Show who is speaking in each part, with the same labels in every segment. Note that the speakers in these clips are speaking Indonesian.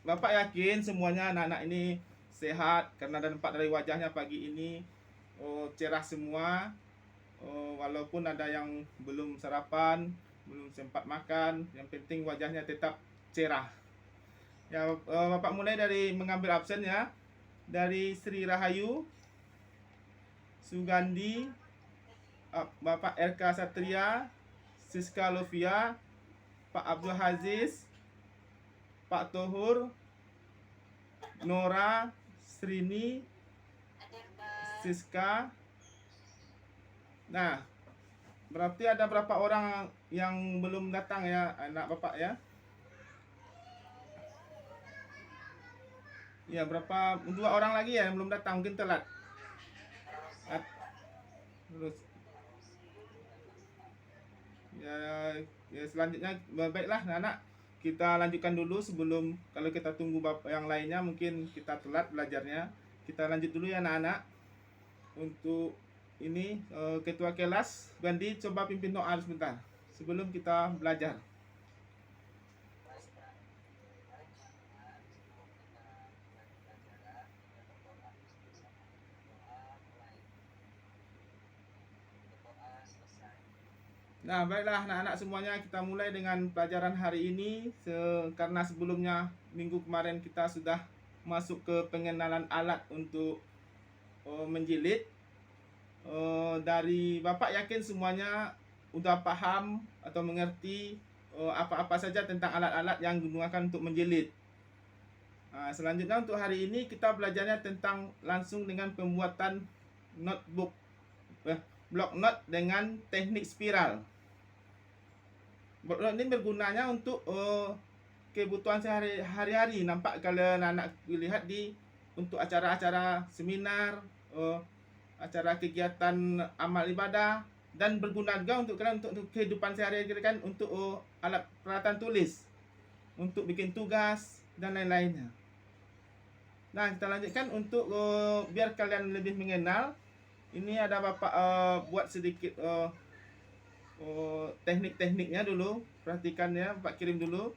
Speaker 1: Bapak yakin semuanya anak-anak ini sehat karena nampak dari wajahnya pagi ini cerah semua. Walaupun ada yang belum sarapan, belum sempat makan, yang penting wajahnya tetap cerah. Ya, Bapak mulai dari mengambil absen ya. Dari Sri Rahayu, Sugandi, Bapak RK Satria, Siska Lovia, Pak Abdul Aziz, Pak Tohur, Nora, Srini, Siska. Nah, berarti ada berapa orang yang belum datang ya anak Bapak ya? Ya, berapa? 2 orang lagi ya yang belum datang, mungkin telat. Terus ya, ya selanjutnya baiklah anak, kita lanjutkan dulu sebelum kalau kita tunggu bapak yang lainnya mungkin kita telat belajarnya. Kita lanjut dulu ya anak-anak. Untuk ini ketua kelas Gandhi coba pimpin doa sebentar sebelum kita belajar. Nah, baiklah anak-anak semuanya, kita mulai dengan pelajaran hari ini. Karena sebelumnya minggu kemarin kita sudah masuk ke pengenalan alat untuk menjilid. Dari Bapak yakin semuanya udah paham atau mengerti apa-apa saja tentang alat-alat yang digunakan untuk menjilid. Selanjutnya untuk hari ini kita belajarnya tentang langsung dengan pembuatan notebook, block note dengan teknik spiral. Block note ini bergunanya untuk kebutuhan sehari-hari. Nampak kalau anak lihat di untuk acara-acara seminar, acara kegiatan amal ibadah, dan berguna juga untuk kalian untuk kehidupan sehari-hari kan, untuk alat peralatan tulis, untuk bikin tugas dan lain-lainnya. Nah, kita lanjutkan untuk biar kalian lebih mengenal. Ini ada Bapak buat sedikit teknik-tekniknya dulu. Perhatikan ya, Bapak kirim dulu.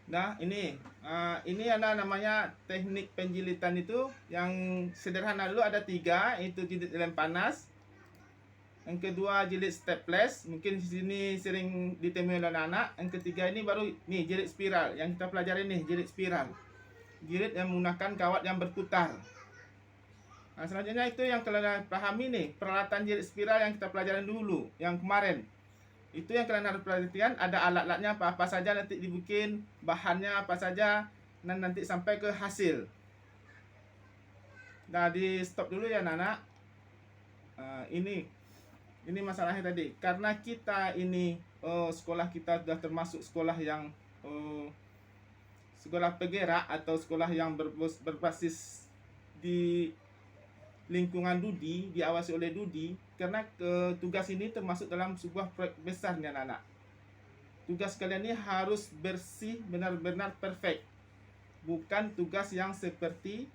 Speaker 1: Nah, ini ada namanya teknik penjilitan itu. Yang sederhana dulu ada 3, itu jilid lem panas. Yang kedua jilid staples, mungkin di sini sering ditemui oleh anak. Yang ketiga ini baru nih jilid spiral yang kita pelajari nih, jilid spiral. Jilid yang menggunakan kawat yang berputar. Nah, selanjutnya itu yang kalian pahami nih, peralatan jilid spiral yang kita pelajari dulu, yang kemarin. Itu yang kalian harus perhatikan, ada alat-alatnya apa saja nanti dibikin, bahannya apa saja, dan nanti sampai ke hasil. Nah, di stop dulu ya anak. Ini masalahnya tadi, karena kita ini sekolah kita sudah termasuk sekolah yang sekolah penggerak atau sekolah yang berbasis di lingkungan Dudi, diawasi oleh Dudi. Karena tugas ini termasuk dalam sebuah proyek besar nih anak-anak. Tugas kalian ini harus bersih, benar-benar perfect. Bukan tugas yang seperti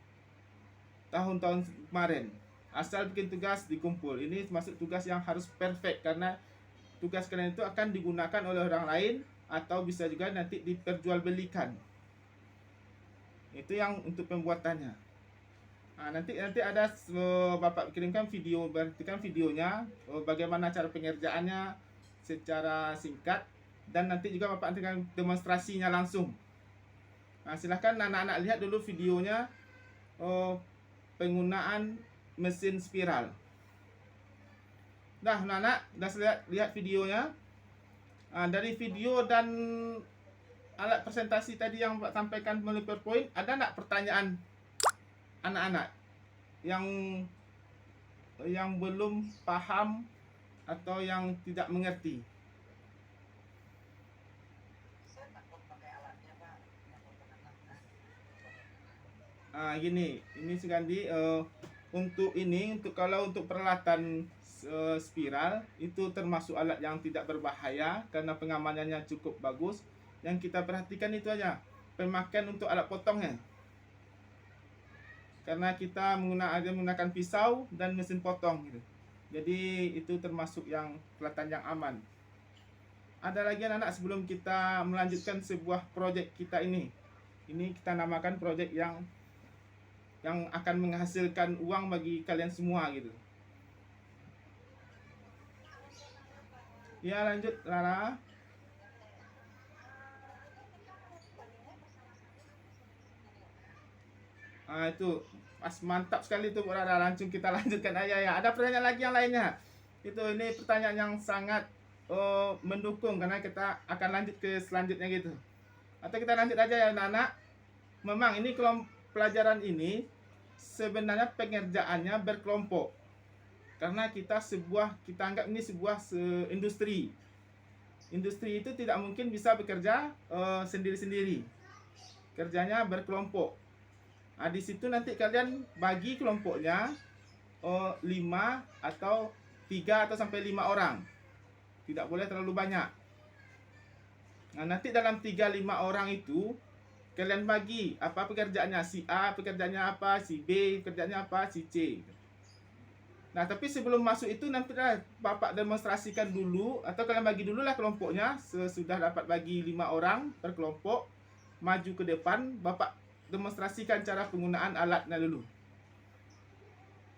Speaker 1: tahun-tahun kemarin, asal bikin tugas dikumpul. Ini termasuk tugas yang harus perfect, karena tugas kalian itu akan digunakan oleh orang lain atau bisa juga nanti diperjualbelikan. Itu yang untuk pembuatannya. Nanti ada Bapak kirimkan video, perhatikan videonya bagaimana cara pengerjaannya secara singkat, dan nanti juga Bapak nantikan demonstrasinya langsung. Silahkan anak-anak lihat dulu videonya penggunaan mesin spiral. Nah, anak-anak sudah lihat videonya. Dari video dan alat presentasi tadi yang Bapak sampaikan melalui PowerPoint, ada enggak pertanyaan anak-anak yang belum paham atau yang tidak mengerti? Gini, ini Sugandi, untuk kalau untuk peralatan spiral itu termasuk alat yang tidak berbahaya karena pengamanannya cukup bagus. Yang kita perhatikan itu aja pemakaian untuk alat potongnya. karena kita menggunakan pisau dan mesin potong gitu. Jadi itu termasuk yang pelatihan yang aman. Ada lagi anak-anak sebelum kita melanjutkan sebuah proyek kita ini. Ini kita namakan proyek yang akan menghasilkan uang bagi kalian semua gitu. Ya lanjut Lara. Itu pas mantap sekali tuh Lara. Langsung kita lanjutkan aja ya. Ada pertanyaan lagi yang lainnya? Ini pertanyaan yang sangat mendukung karena kita akan lanjut ke selanjutnya gitu. Atau kita lanjut aja ya anak-anak. Memang ini pelajaran ini sebenarnya pengerjaannya berkelompok. Karena kita anggap ini sebuah industri. Industri itu tidak mungkin bisa bekerja sendiri-sendiri. Kerjanya berkelompok. Nah, di situ nanti kalian bagi kelompoknya 5 atau 3 atau sampai 5 orang. Tidak boleh terlalu banyak. Nah, nanti dalam 3-5 orang itu kalian bagi apa pekerjaannya. Si A pekerjaannya apa, si B pekerjaannya apa, si C. Nah, tapi sebelum masuk itu nanti Bapak demonstrasikan dulu atau kalian bagi dulu lah kelompoknya. Sesudah dapat bagi 5 orang per kelompok, maju ke depan, Bapak demonstrasikan cara penggunaan alatnya dulu.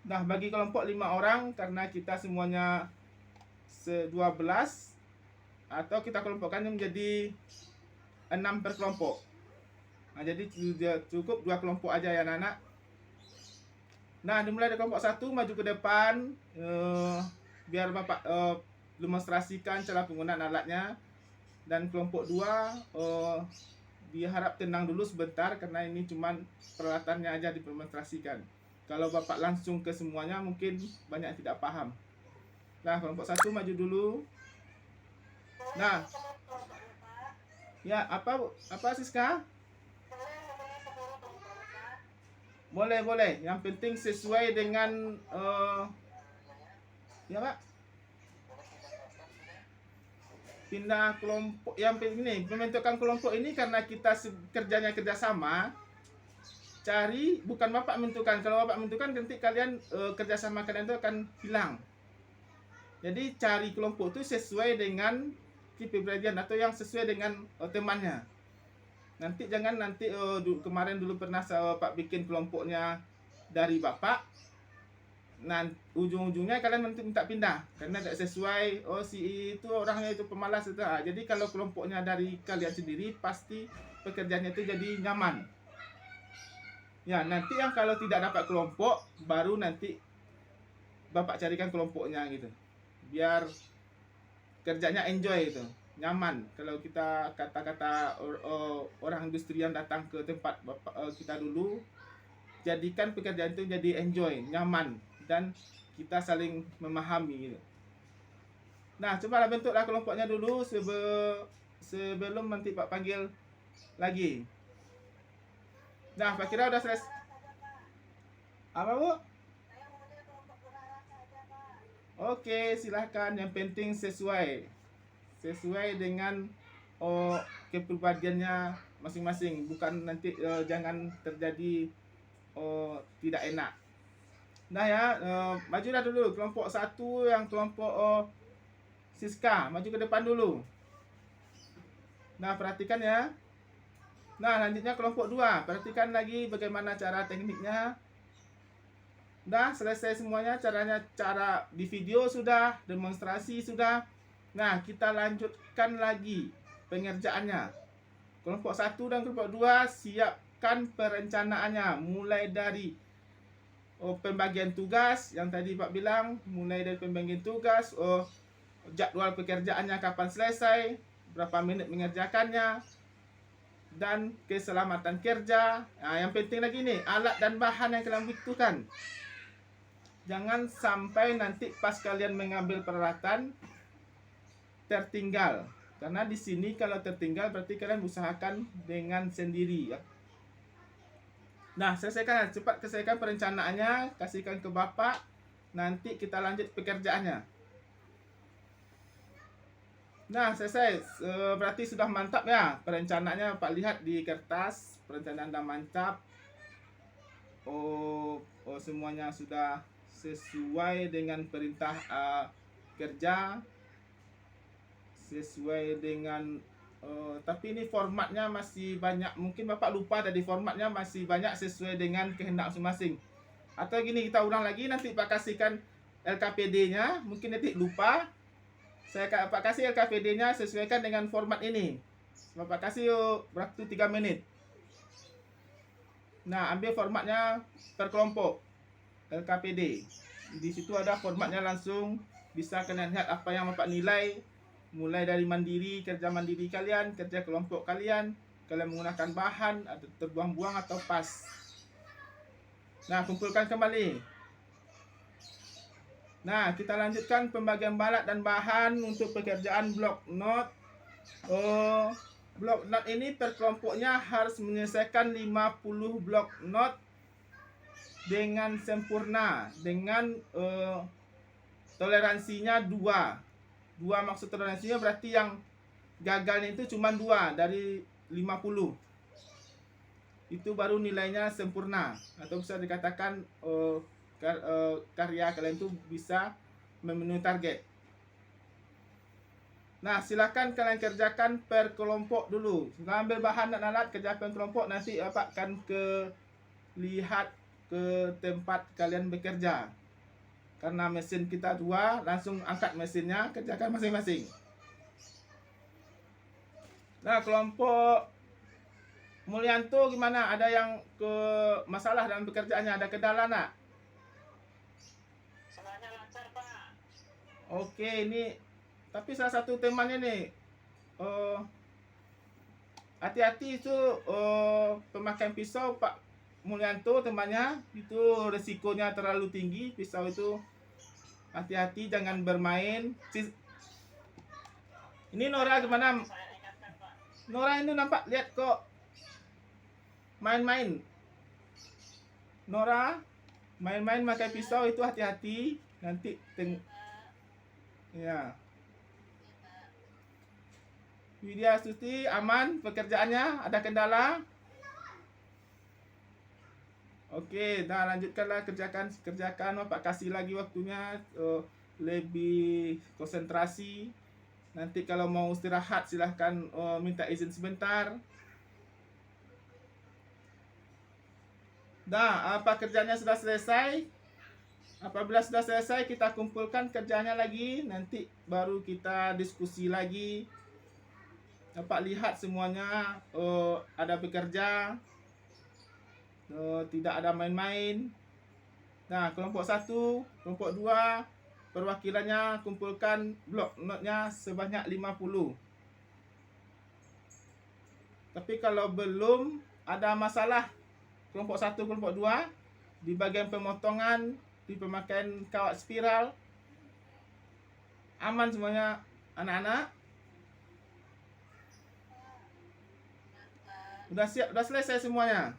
Speaker 1: Nah, bagi kelompok 5 orang karena kita semuanya 12 atau kita kelompokkan menjadi 6 per kelompok. Nah, jadi cukup 2 kelompok aja ya anak-anak. Nah, dimulai dari kelompok 1 maju ke depan, biar Bapak demonstrasikan cara penggunaan alatnya. Dan kelompok 2 diharap tenang dulu sebentar karena ini cuman peralatannya aja didemonstrasikan. Kalau Bapak langsung ke semuanya mungkin banyak yang tidak paham. Nah, kelompok 1 maju dulu. Nah, ya apa Siska? Boleh. Yang penting sesuai dengan ya Pak. Pindah kelompok yang ini pembentukan kelompok ini karena kita kerjanya kerjasama. Bukan Bapak menentukan. Kalau Bapak menentukan nanti kalian kerjasama kalian itu akan hilang. Jadi cari kelompok itu sesuai dengan kepribadian atau yang sesuai dengan temannya. Jangan kemarin dulu pernah Pak bikin kelompoknya dari Bapak. Nah, ujung-ujungnya kalian minta pindah karena tidak sesuai. Si itu orangnya itu pemalas itu. Jadi kalau kelompoknya dari kalian sendiri pasti pekerjaannya itu jadi nyaman. Ya, nanti yang kalau tidak dapat kelompok baru nanti Bapak carikan kelompoknya gitu. Biar kerjanya enjoy gitu, nyaman. Kalau kita kata-kata orang industri yang datang ke tempat Bapak kita dulu, jadikan pekerjaan itu jadi enjoy, nyaman, dan kita saling memahami gitu. Nah, cobalah bentuklah kelompoknya dulu sebelum nanti Pak panggil lagi. Nah, Pak kira udah selesai. Apa Bu? Oke, silahkan. Yang penting sesuai dengan kepribadiannya masing-masing. Bukan nanti jangan terjadi tidak enak. Nah ya, majulah dulu kelompok 1 yang kelompok Siska, maju ke depan dulu. Nah, perhatikan ya. Nah, lanjutnya kelompok 2, perhatikan lagi bagaimana cara tekniknya. Nah, selesai semuanya cara di video sudah, demonstrasi sudah. Nah, kita lanjutkan lagi pengerjaannya. Kelompok 1 dan kelompok 2 siapkan perencanaannya mulai dari pembagian tugas yang tadi Pak bilang, mulai dari pembagian tugas, jadwal pekerjaannya kapan selesai, berapa menit mengerjakannya, dan keselamatan kerja. Nah, yang penting lagi nih, alat dan bahan yang kalian butuhkan. Jangan sampai nanti pas kalian mengambil peralatan tertinggal. Karena di sini kalau tertinggal berarti kalian usahakan dengan sendiri ya. Nah, cepat selesaikan perencanaannya, kasihkan ke Bapak. Nanti kita lanjut pekerjaannya. Nah, selesai. Berarti sudah mantap ya perencanaannya. Pak lihat di kertas, perencanaan sudah mantap. semuanya sudah sesuai dengan perintah kerja, sesuai dengan tapi ini formatnya masih banyak, mungkin Bapak lupa tadi formatnya masih banyak sesuai dengan kehendak masing-masing. Atau gini, kita ulang lagi, nanti Pak kasihkan LKPD-nya, mungkin nanti lupa. Pak kasih LKPD-nya sesuaikan dengan format ini. Bapak kasih waktu 3 menit. Nah, ambil formatnya per kelompok LKPD. Di situ ada formatnya langsung, bisa kalian lihat apa yang Bapak nilai. Mulai dari mandiri, kerja mandiri kalian, kerja kelompok kalian menggunakan bahan atau terbuang-buang atau pas. Nah, kumpulkan kembali. Nah, kita lanjutkan pembagian balat dan bahan untuk pekerjaan blok note. Blok note ini per kelompoknya harus menyelesaikan 50 blok note dengan sempurna, dengan toleransinya 2. Maksud toleransinya berarti yang gagalnya itu cuma 2 dari 50. Itu baru nilainya sempurna, atau bisa dikatakan karya kalian itu bisa memenuhi target. Nah, silakan kalian kerjakan per kelompok dulu. Setelah ambil bahan dan alat, kerjakan kelompok, nanti Bapak akan lihat ke tempat kalian bekerja. Karena mesin kita 2, langsung angkat mesinnya, kerjakan masing-masing. Nah, kelompok Mulyanto gimana? Ada yang masalah dalam pekerjaannya? Ada kendala nak?
Speaker 2: Semuanya lancar, Pak.
Speaker 1: Oke, ini tapi salah satu temannya nih, hati-hati itu pemakaian pisau Pak Mulyanto temannya, itu resikonya terlalu tinggi. Pisau itu hati-hati, jangan bermain. Ini Nora gimana?
Speaker 2: Saya ingatkan, Pak.
Speaker 1: Nora itu nampak lihat kok main-main. Nora main-main pakai pisau itu hati-hati, nanti ya. Widya Suti aman pekerjaannya, ada kendala? Oke, nah lanjutkanlah, kerjakan. Bapak kasih lagi waktunya, lebih konsentrasi. Nanti kalau mau istirahat silahkan minta izin sebentar. Nah, apa kerjanya sudah selesai? Apabila sudah selesai, kita kumpulkan kerjanya lagi. Nanti baru kita diskusi lagi. Dapat lihat semuanya ada bekerja, tidak ada main-main. Nah, kelompok 1, kelompok 2, perwakilannya kumpulkan blok note-nya sebanyak 50. Tapi kalau belum ada masalah kelompok 1, kelompok 2 di bagian pemotongan, di pemakaian kawat spiral, aman semuanya anak-anak? Udah siap, udah selesai semuanya?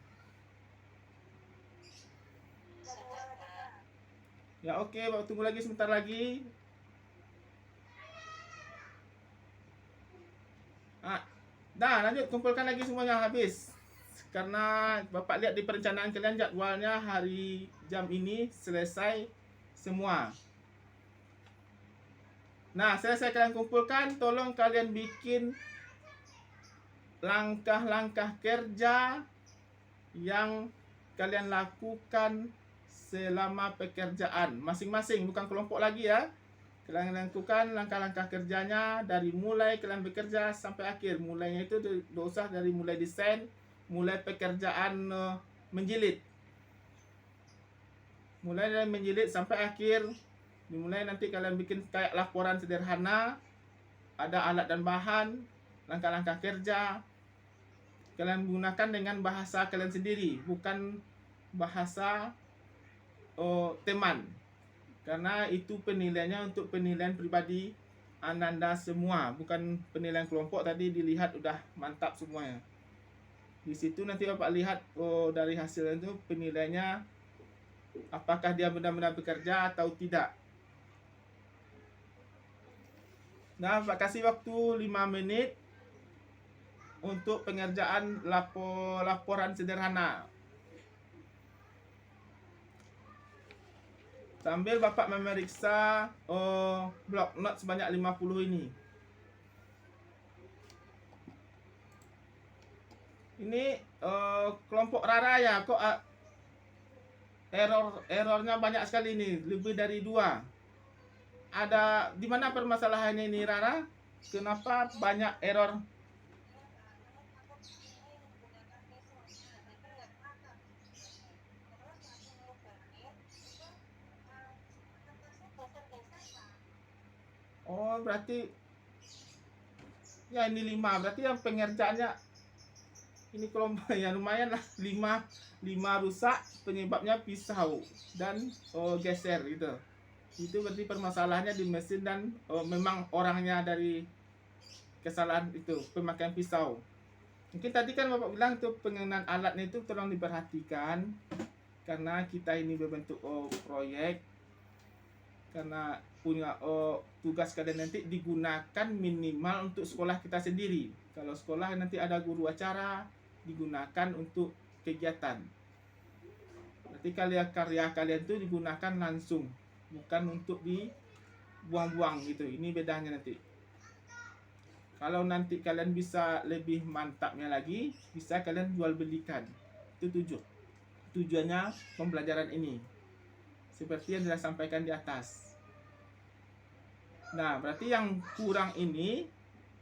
Speaker 1: Ya oke, tunggu lagi sebentar lagi. Nah, lanjut kumpulkan lagi semuanya habis. Karena Bapak lihat di perencanaan kalian jadwalnya hari jam ini selesai semua. Nah, selesai kalian kumpulkan, tolong kalian bikin langkah-langkah kerja yang kalian lakukan selama pekerjaan masing-masing, bukan kelompok lagi ya. Kalian lakukan langkah-langkah kerjanya dari mulai kalian bekerja sampai akhir. Mulainya itu usah dari mulai desain, mulai pekerjaan menjilid. Mulai dari menjilid sampai akhir. Dimulai nanti kalian bikin kayak laporan sederhana, ada alat dan bahan, langkah-langkah kerja. Kalian gunakan dengan bahasa kalian sendiri, bukan bahasa teman. Karena itu penilaiannya untuk penilaian pribadi Ananda semua, bukan penilaian kelompok. Tadi dilihat udah mantap semuanya. Di situ nanti Bapak lihat dari hasil itu penilaiannya apakah dia benar-benar bekerja atau tidak. Nah, Bapak kasih waktu 5 menit untuk pengerjaan laporan sederhana. sambil Bapak memeriksa blok note sebanyak 50 ini. Ini kelompok Rara ya, kok errornya banyak sekali ini, lebih dari 2. Ada di mana permasalahannya ini Rara? Kenapa banyak error? Oh, berarti ya ini 5. Berarti yang pengerjaannya ini kelompok ya lumayan lah, 5 rusak, penyebabnya pisau dan geser gitu. Itu berarti permasalahannya di mesin dan memang orangnya dari kesalahan itu pemakaian pisau. Mungkin tadi kan Bapak bilang tuh pengenalan alatnya itu tolong diperhatikan karena kita ini berbentuk proyek, karena punya tugas kalian nanti digunakan minimal untuk sekolah kita sendiri. Kalau sekolah nanti ada guru acara, digunakan untuk kegiatan. Berarti karya kalian itu digunakan langsung, bukan untuk dibuang-buang gitu. Ini bedanya nanti. Kalau nanti kalian bisa lebih mantapnya lagi, bisa kalian jual belikan. Itu tujuannya pembelajaran ini. Seperti yang sudah sampaikan di atas. Nah, berarti yang kurang ini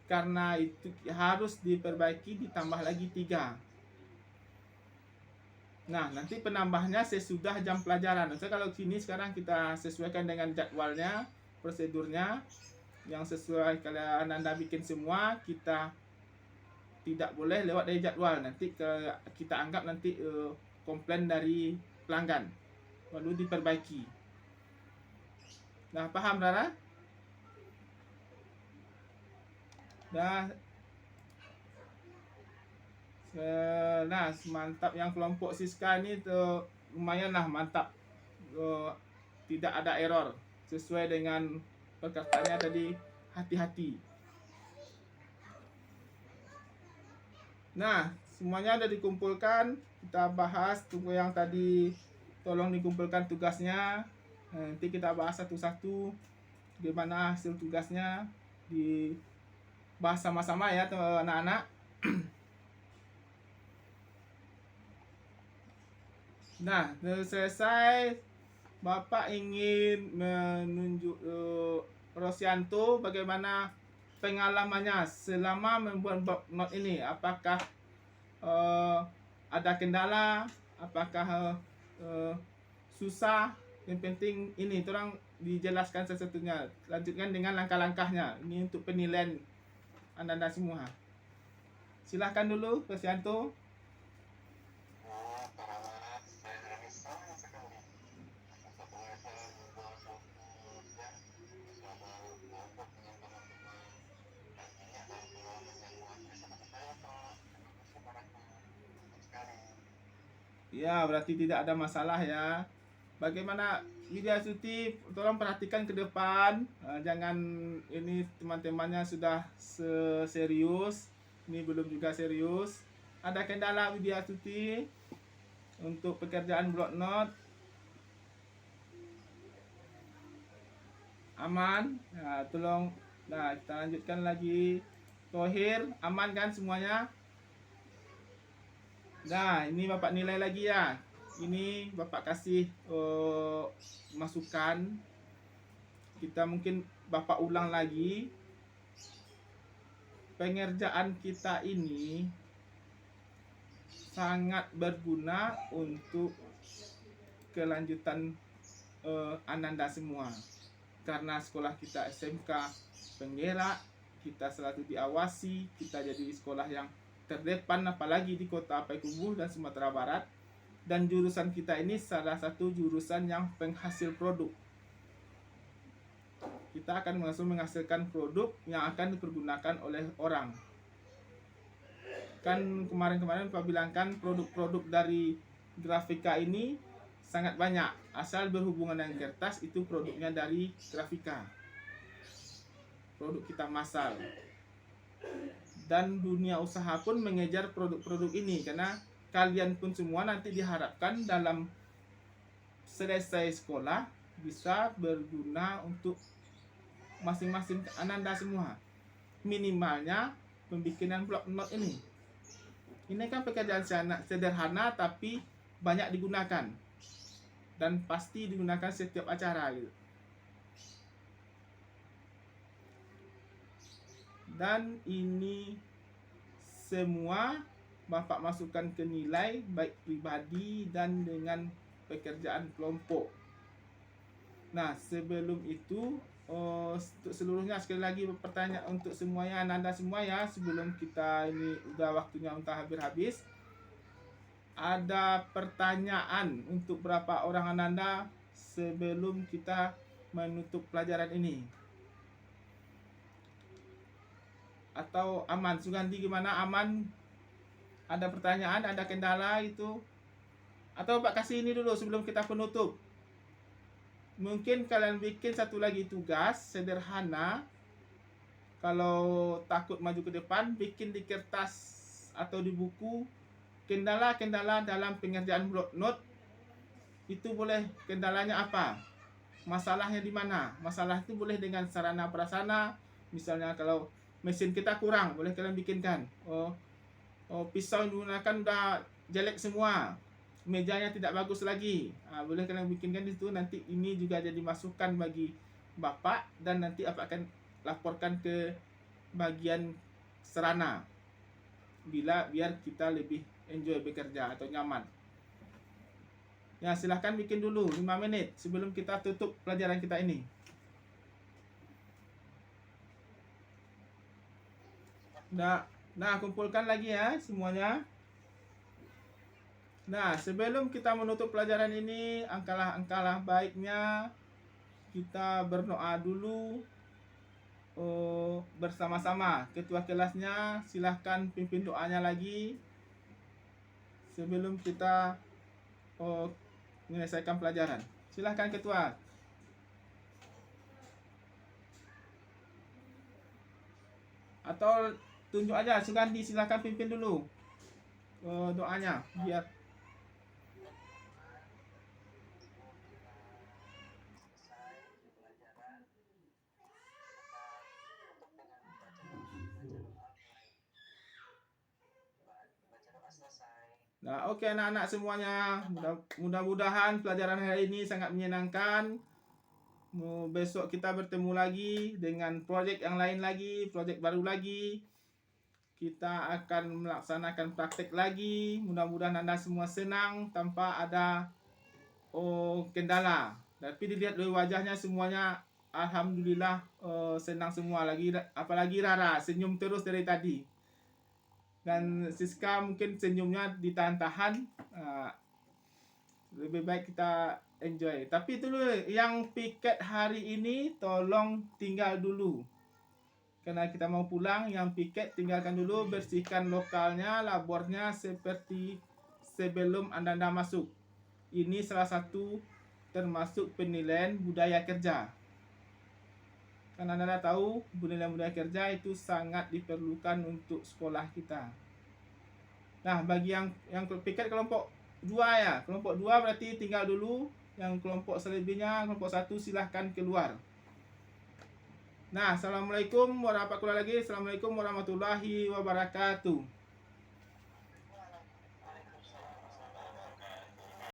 Speaker 1: karena itu harus diperbaiki, ditambah lagi 3. Nah, nanti penambahnya sesudah jam pelajaran. Misalnya kalau sini sekarang kita sesuaikan dengan jadwalnya, prosedurnya yang sesuai. Kalau Anda bikin semua, kita tidak boleh lewat dari jadwal. Nanti kita anggap nanti komplain dari pelanggan, lalu diperbaiki. Nah, paham Rara? Nah, mantap yang kelompok Siska ini tuh lumayan lah mantap. Tidak ada error sesuai dengan perkataannya tadi, hati-hati. Nah, semuanya sudah dikumpulkan. Kita bahas tunggu yang tadi, tolong dikumpulkan tugasnya. Nanti kita bahas satu-satu bagaimana hasil tugasnya, dibahas sama-sama ya anak-anak. Nah, selesai. Bapak ingin menunjuk Rosianto bagaimana pengalamannya selama membuat blok note ini. Apakah ada kendala? Apakah susah? Yang penting ini tolong dijelaskan sesatunya. Lanjutkan dengan langkah-langkahnya. Ini untuk penilaian anda semua. Silahkan dulu Rosianto. Ya, berarti tidak ada masalah ya. Bagaimana Widya Suti, tolong perhatikan ke depan. Jangan ini teman-temannya sudah serius, ini belum juga serius. Ada kendala Widya Suti untuk pekerjaan blok note? Aman? Nah, tolong. Nah, kita lanjutkan lagi. Tohir, aman kan semuanya? Nah, ini Bapak nilai lagi ya. Ini Bapak kasih masukan. Kita mungkin Bapak ulang lagi. Pengerjaan kita ini sangat berguna untuk kelanjutan Ananda semua. Karena sekolah kita SMK penggerak, kita selalu diawasi, kita jadi sekolah yang terdepan apalagi di Kota Payakumbuh dan Sumatera Barat. Dan jurusan kita ini salah satu jurusan yang penghasil produk. Kita akan langsung menghasilkan produk yang akan dipergunakan oleh orang. Kan kemarin-kemarin Pak bilangkan produk-produk dari grafika ini sangat banyak. Asal berhubungan dengan kertas itu produknya dari grafika. Produk kita massal. Dan dunia usaha pun mengejar produk-produk ini karena kalian pun semua nanti diharapkan dalam selesai sekolah bisa berguna untuk masing-masing Ananda semua. Minimalnya pembikinan blok note ini. Ini kan pekerjaan sederhana tapi banyak digunakan dan pasti digunakan setiap acara gitu. Dan ini semua Bapak masukkan ke nilai baik pribadi dan dengan pekerjaan kelompok. Nah, sebelum itu untuk seluruhnya sekali lagi pertanyaan untuk semuanya, Ananda semua ya, sebelum kita ini udah waktunya untuk habis. Ada pertanyaan untuk berapa orang Ananda sebelum kita menutup pelajaran ini? Atau Aman, Sugandi gimana Aman? Ada pertanyaan, ada kendala itu? Atau Pak kasih ini dulu sebelum kita penutup. Mungkin kalian bikin satu lagi tugas sederhana. Kalau takut maju ke depan, bikin di kertas atau di buku kendala-kendala dalam pengerjaan block note. Itu boleh kendalanya apa? Masalahnya di mana? Masalah itu boleh dengan sarana prasarana. Misalnya kalau mesin kita kurang, boleh kalian bikinkan. Pisau yang digunakan udah jelek semua, mejanya tidak bagus lagi. Boleh kalian bikinkan di situ. Nanti ini juga jadi masukan bagi Bapak dan nanti Bapak akan laporkan ke bagian sarana biar kita lebih enjoy bekerja atau nyaman. Ya, silahkan bikin dulu 5 menit sebelum kita tutup pelajaran kita ini. Nah, kumpulkan lagi ya semuanya. Nah, sebelum kita menutup pelajaran ini, angkalah baiknya kita berdoa dulu bersama-sama. Ketua kelasnya silahkan pimpin doanya lagi sebelum kita menyelesaikan pelajaran. Silahkan Ketua. Atau tunjuk aja, Sugandi silahkan pimpin dulu doanya biar Nah, oke anak-anak semuanya, mudah-mudahan pelajaran hari ini sangat menyenangkan. Besok kita bertemu lagi dengan proyek yang lain lagi, proyek baru lagi. Kita akan melaksanakan praktek lagi. Mudah-mudahan Anda semua senang tanpa ada kendala. Tapi dilihat dari wajahnya semuanya alhamdulillah senang semua lagi, apalagi Rara senyum terus dari tadi. Dan Siska mungkin senyumnya ditahan-tahan. Lebih baik kita enjoy. Tapi itu dulu yang piket hari ini tolong tinggal dulu. Karena kita mau pulang, yang piket tinggalkan dulu, bersihkan lokalnya, labornya seperti sebelum Anda masuk. Ini salah satu termasuk penilaian budaya kerja. Karena Anda tahu penilaian budaya kerja itu sangat diperlukan untuk sekolah kita. Nah, bagi yang piket kelompok 2 ya. Kelompok 2 berarti tinggal dulu. Yang kelompok selebihnya, kelompok 1 silahkan keluar. Nah, assalamualaikum warahmatullahi wabarakatuh.